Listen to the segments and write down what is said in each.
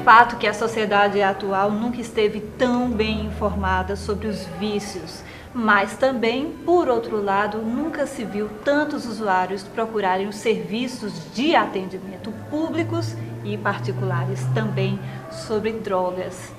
fato que a sociedade atual nunca esteve tão bem informada sobre os vícios, mas também, por outro lado, nunca se viu tantos usuários procurarem os serviços de atendimento públicos e particulares também sobre drogas.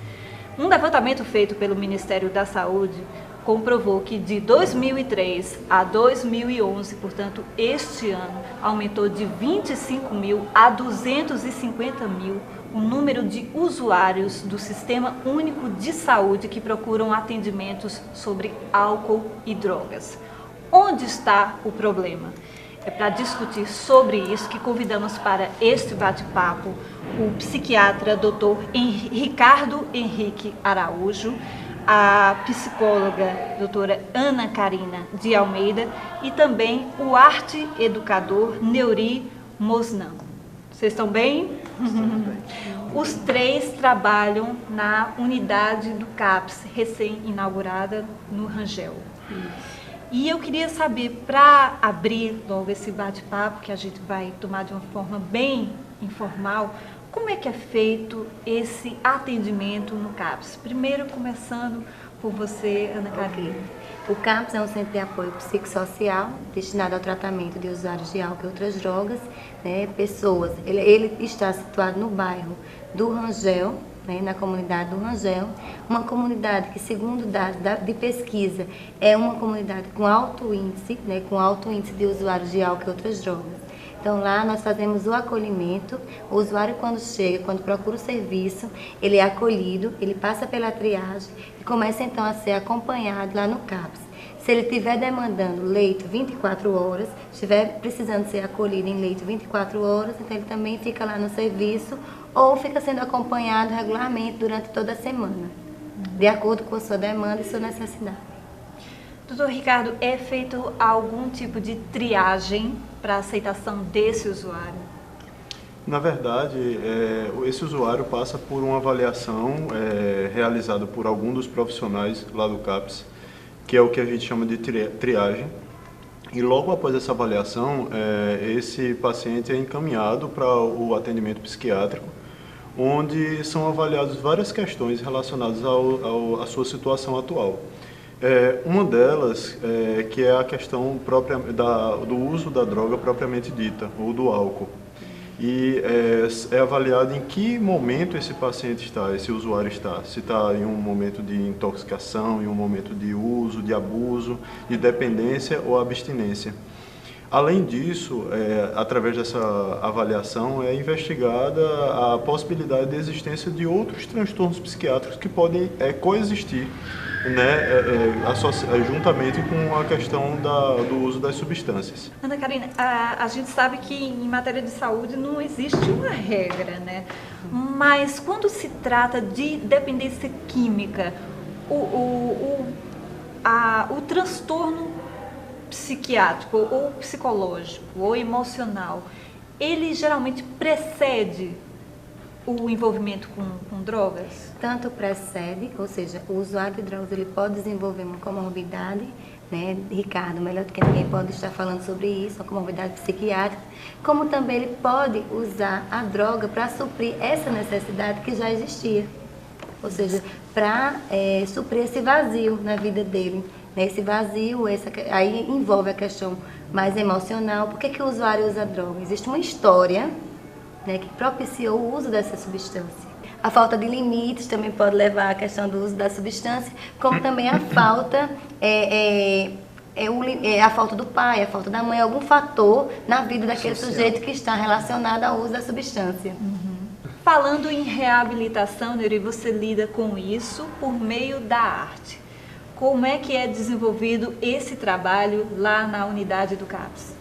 Um levantamento feito pelo Ministério da Saúde comprovou que de 2003 a 2011, portanto, este ano, aumentou de 25 mil a 250 mil o número de usuários do Sistema Único de Saúde que procuram atendimentos sobre álcool e drogas. Onde está o problema? É para discutir sobre isso que convidamos para este bate-papo o psiquiatra Dr. Ricardo Henrique Araújo, a psicóloga doutora Ana Karina de Almeida e também o arte educador Neuri Mosnan. Vocês estão bem? Estamos bem. Os três trabalham na unidade do CAPS, recém-inaugurada no Rangel. E eu queria saber, para abrir logo esse bate-papo, que a gente vai tomar de uma forma bem informal, como é que é feito esse atendimento no CAPS? Primeiro, começando por você, Ana Karina. O CAPS é um centro de apoio psicossocial destinado ao tratamento de usuários de álcool e outras drogas, né, pessoas. Ele está situado no bairro do Rangel, né, na comunidade do Rangel, uma comunidade que, segundo dados de pesquisa, é uma comunidade com alto índice, né, de usuários de álcool e outras drogas. Então lá nós fazemos o acolhimento, o usuário quando chega, quando procura o serviço, ele é acolhido, ele passa pela triagem e começa então a ser acompanhado lá no CAPS. Se ele estiver demandando leito 24 horas, estiver precisando ser acolhido em leito 24 horas, então ele também fica lá no serviço ou fica sendo acompanhado regularmente durante toda a semana, de acordo com a sua demanda e sua necessidade. Doutor Ricardo, é feito algum tipo de triagem para a aceitação desse usuário? Na verdade, esse usuário passa por uma avaliação realizada por algum dos profissionais lá do CAPS, que é o que a gente chama de triagem. E logo após essa avaliação, esse paciente é encaminhado para o atendimento psiquiátrico, onde são avaliadas várias questões relacionadas à sua situação atual. Uma delas que é a questão própria do uso da droga propriamente dita, ou do álcool. E é avaliado em que momento esse paciente está, esse usuário está. Se está em um momento de intoxicação, em um momento de uso, de abuso, de dependência ou abstinência. Além disso, através dessa avaliação, é investigada a possibilidade de existência de outros transtornos psiquiátricos que podem coexistir, né, juntamente com a questão do uso das substâncias. Ana Karina, a gente sabe que em matéria de saúde não existe uma regra, né? Mas quando se trata de dependência química, o transtorno psiquiátrico ou psicológico ou emocional, ele geralmente precede o envolvimento com drogas? Tanto precede, ou seja, o usuário de drogas ele pode desenvolver uma comorbidade, né, Ricardo, melhor do que ninguém pode estar falando sobre isso, uma comorbidade psiquiátrica, como também ele pode usar a droga para suprir essa necessidade que já existia, ou seja, para suprir esse vazio na vida dele. Esse vazio, aí envolve a questão mais emocional. Por que o usuário usa droga? Existe uma história, né, que propiciou o uso dessa substância. A falta de limites também pode levar à questão do uso da substância, como também a falta, a falta do pai, a falta da mãe, algum fator na vida daquele sujeito que está relacionado ao uso da substância. Falando em reabilitação, Neuri, você lida com isso por meio da arte. Como é que é desenvolvido esse trabalho lá na unidade do CAPS?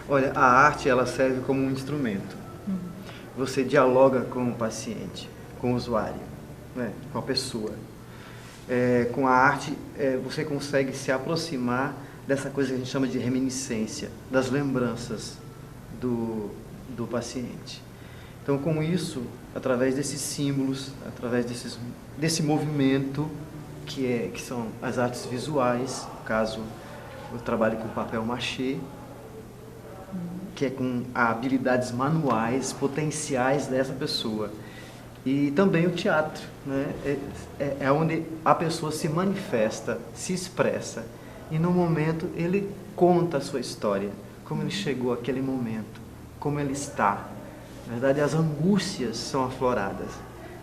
Olha, a arte ela serve como um instrumento. Você dialoga com o paciente, com o usuário, né, com a pessoa. Com a arte, você consegue se aproximar dessa coisa que a gente chama de reminiscência, das lembranças do paciente. Então, com isso, através desses símbolos, através desse movimento, que são as artes visuais, no caso, eu trabalho com papel machê, que é com habilidades manuais, potenciais dessa pessoa. E também o teatro, né? É onde a pessoa se manifesta, se expressa. E no momento ele conta a sua história, como ele chegou àquele momento, como ele está. Na verdade, as angústias são afloradas.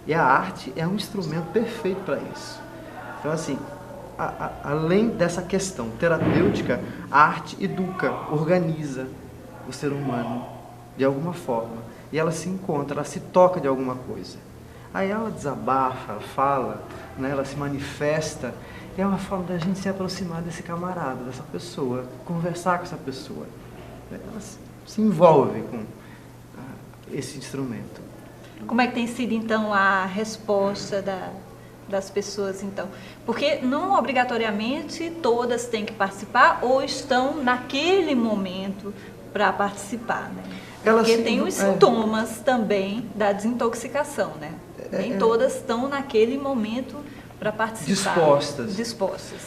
E a arte é um instrumento perfeito para isso. Então, assim, além dessa questão terapêutica, a arte educa, organiza o ser humano de alguma forma. E ela se encontra, ela se toca de alguma coisa. Aí ela desabafa, ela fala, né, ela se manifesta. E é uma forma da gente se aproximar desse camarada, dessa pessoa, conversar com essa pessoa. Ela se envolve com esse instrumento. Como é que tem sido, então, a resposta das pessoas, então? Porque não obrigatoriamente todas têm que participar ou estão naquele momento para participar, né? Porque tem os sintomas também da desintoxicação, né? Nem todas estão naquele momento para participar. Dispostas.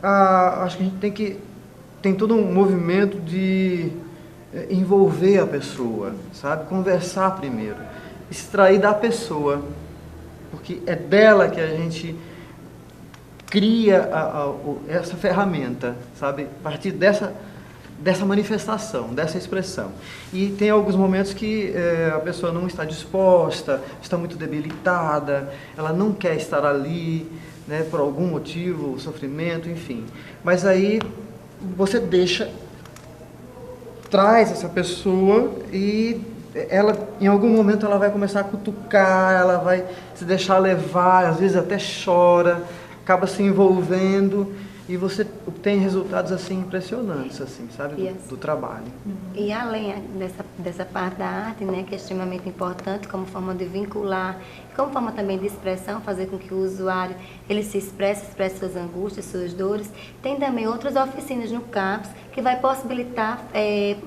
Acho que a gente tem todo um movimento de envolver a pessoa, sabe? Conversar primeiro, extrair da pessoa, porque é dela que a gente cria essa ferramenta, sabe? A partir dessa manifestação, dessa expressão. E tem alguns momentos que a pessoa não está disposta, está muito debilitada, ela não quer estar ali, né, por algum motivo, sofrimento, enfim. Mas aí você traz essa pessoa e ela, em algum momento, ela vai começar a cutucar, ela vai se deixar levar, às vezes até chora, acaba se envolvendo. E você tem resultados assim impressionantes, assim, sabe, do trabalho. E além dessa parte da arte, né, que é extremamente importante como forma de vincular, como forma também de expressão, fazer com que o usuário ele se expresse suas angústias, suas dores, tem também outras oficinas no CAPS que vai possibilitar,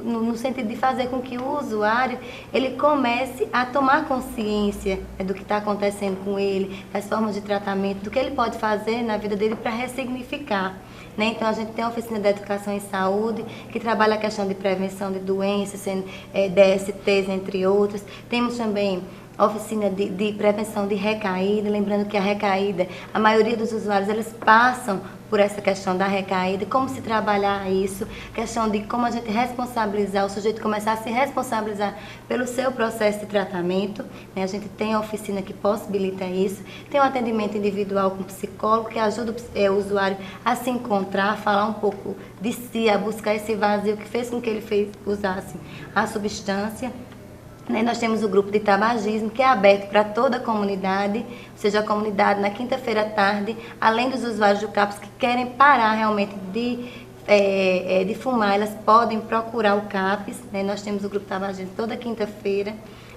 no sentido de fazer com que o usuário ele comece a tomar consciência do que está acontecendo com ele, das formas de tratamento, do que ele pode fazer na vida dele para ressignificar. Né? Então, a gente tem a oficina de educação em saúde, que trabalha a questão de prevenção de doenças, DSTs, entre outros. Temos também a oficina de prevenção de recaída, lembrando que a recaída, a maioria dos usuários, eles passam por essa questão da recaída, como se trabalhar isso, questão de como a gente responsabilizar, o sujeito começar a se responsabilizar pelo seu processo de tratamento, né? A gente tem a oficina que possibilita isso, tem um atendimento individual com psicólogo, que ajuda o usuário a se encontrar, a falar um pouco de si, a buscar esse vazio que fez com que ele usasse a substância. Nós temos o grupo de tabagismo, que é aberto para toda a comunidade, ou seja, a comunidade na quinta-feira à tarde, além dos usuários do CAPS que querem parar realmente de fumar, elas podem procurar o CAPS, né? Nós temos o grupo de tabagismo toda quinta-feira.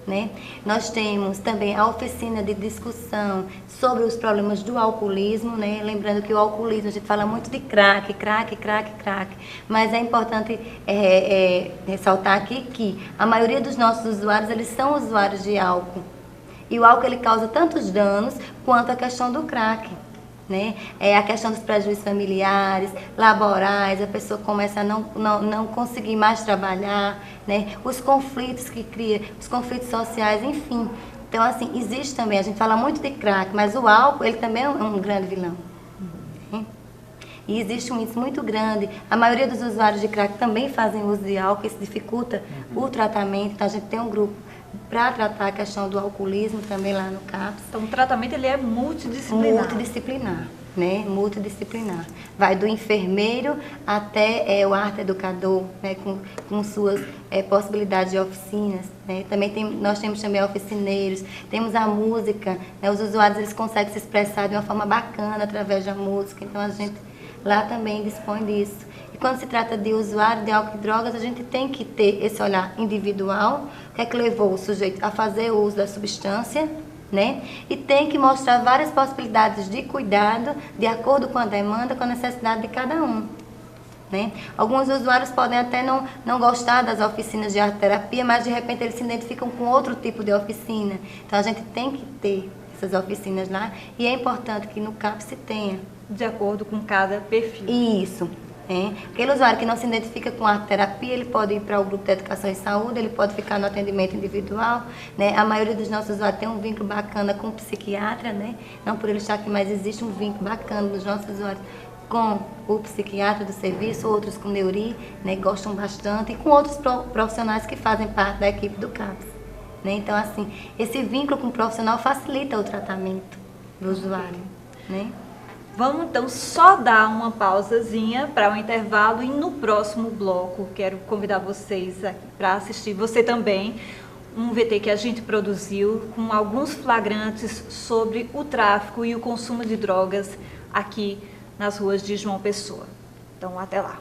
Né? Nós temos também a oficina de discussão sobre os problemas do alcoolismo, né? Lembrando que o alcoolismo, a gente fala muito de crack, mas é importante ressaltar aqui que a maioria dos nossos usuários, eles são usuários de álcool, e o álcool ele causa tantos danos quanto a questão do crack. Né? A questão dos prejuízos familiares, laborais, a pessoa começa a não conseguir mais trabalhar, né? Os conflitos que cria, os conflitos sociais, enfim. Então, assim, existe também, a gente fala muito de crack, mas o álcool, ele também é um grande vilão. Né? E existe um índice muito grande, a maioria dos usuários de crack também fazem uso de álcool, isso dificulta o tratamento, então a gente tem um grupo para tratar a questão do alcoolismo também lá no CAPS. Então, o tratamento ele é multidisciplinar. Multidisciplinar, né? Multidisciplinar. Vai do enfermeiro até o arte educador, né? Com suas possibilidades de oficinas. Né? Também nós temos também oficineiros, temos a música, né? Os usuários eles conseguem se expressar de uma forma bacana através da música, então a gente lá também dispõe disso. E quando se trata de usuário de álcool e drogas, a gente tem que ter esse olhar individual, que é que levou o sujeito a fazer o uso da substância, né? E tem que mostrar várias possibilidades de cuidado, de acordo com a demanda, com a necessidade de cada um. Né? Alguns usuários podem até não gostar das oficinas de arte-terapia, mas de repente eles se identificam com outro tipo de oficina. Então a gente tem que ter essas oficinas lá, e é importante que no CAPS se tenha. De acordo com cada perfil. Isso. Aquele usuário que não se identifica com a terapia, ele pode ir para o grupo de educação e saúde, ele pode ficar no atendimento individual, né? A maioria dos nossos usuários tem um vínculo bacana com o psiquiatra, né? Não por ele estar aqui, mas existe um vínculo bacana dos nossos usuários com o psiquiatra do serviço, outros com neuri, né? Gostam bastante, e com outros profissionais que fazem parte da equipe do CAPS, né? Então, assim, esse vínculo com o profissional facilita o tratamento do usuário, né? Vamos então só dar uma pausazinha para o intervalo e no próximo bloco quero convidar vocês para assistir, você também, um VT que a gente produziu com alguns flagrantes sobre o tráfico e o consumo de drogas aqui nas ruas de João Pessoa. Então, até lá.